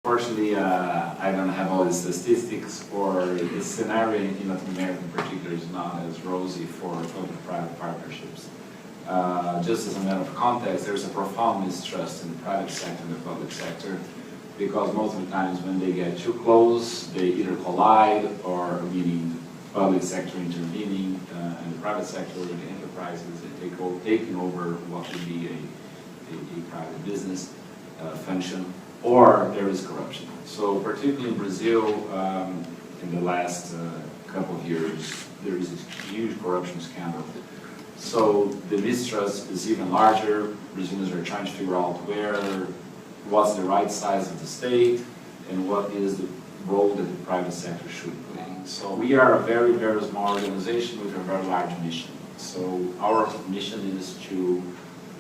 Unfortunately, I don't have all the statistics, or the scenario in Latin America in particular is not as rosy for public-private partnerships. Just as a matter of context, there's a profound mistrust in the private sector and the public sector, because most of the times when they get too close, they either collide, or meaning the public sector intervening, and the private sector or the enterprises taking over what would be a private business function, or there is corruption. So particularly in Brazil, in the last couple of years, there is a huge corruption scandal. So the mistrust is even larger. Brazilians are trying to figure out what's the right size of the state, and what is the role that the private sector should play. So we are a very, very small organization with a very large mission. So our mission is to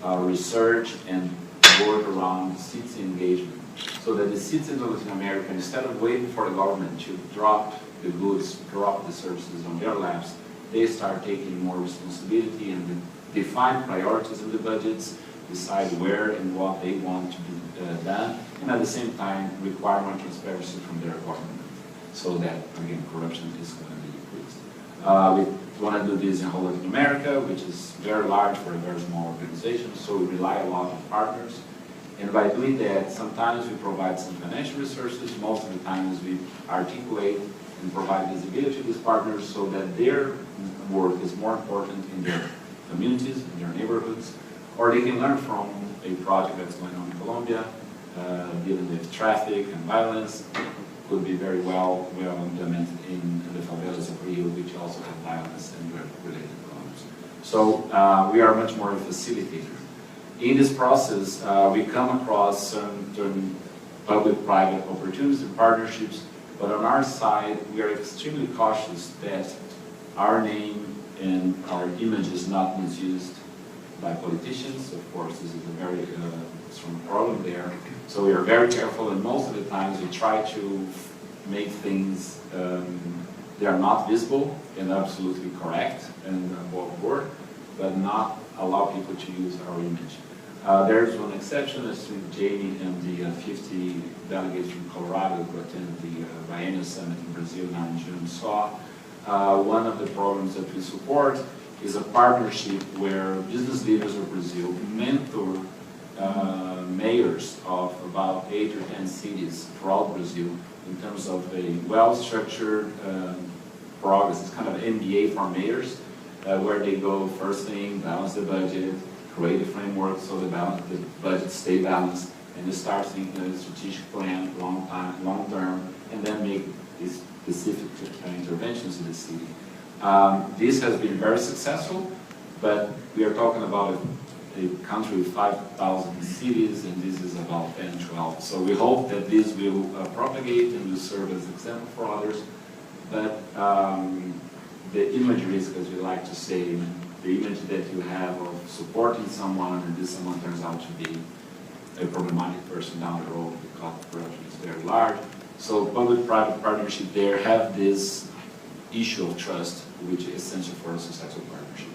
research and work around citizen engagement, so that the citizens of Latin America, instead of waiting for the government to drop the goods, drop the services on their laps, they start taking more responsibility and define priorities in the budgets, decide where and what they want to be done, and at the same time require more transparency from their government, so that, again, corruption is going to be decreased. We want to do this in whole Latin America, which is very large for a very small organization, so we rely a lot on partners. And by doing that, sometimes we provide some financial resources, most of the times we articulate and provide visibility to these partners so that their work is more important in their communities, in their neighborhoods, or they can learn from a project that's going on in Colombia, dealing with traffic and violence. Could be very well implemented in the favelas of Rio, which also have violence and related problems. So we are much more a facilitator. In this process, we come across certain public-private opportunities and partnerships, but on our side, we are extremely cautious that our name and our image is not misused by politicians. Of course, this is a very strong problem there. So we are very careful, and most of the times we try to make things they are not visible and absolutely correct and above board, but not allow people to use our image. There's one exception, as to Jamie and the 50 delegates from Colorado who attended the biennial summit in Brazil now in June saw. One of the programs that we support is a partnership where business leaders of Brazil mentor mayors of about 8 or 10 cities throughout Brazil in terms of a well-structured progress. It's kind of an MBA for mayors, where they go first thing, balance the budget, create a framework so the budget stay balanced, and they start thinking of a strategic plan, long term, and then make these specific interventions in the city. This has been very successful, but we are talking about a country with 5,000 cities, and this is about 10, 12. So we hope that this will propagate and will serve as an example for others. But the image risk, as we like to say, the image that you have of supporting someone, and this someone turns out to be a problematic person down the road because the corruption is very large. So public-private partnership there have this issue of trust, which is essential for a successful partnership.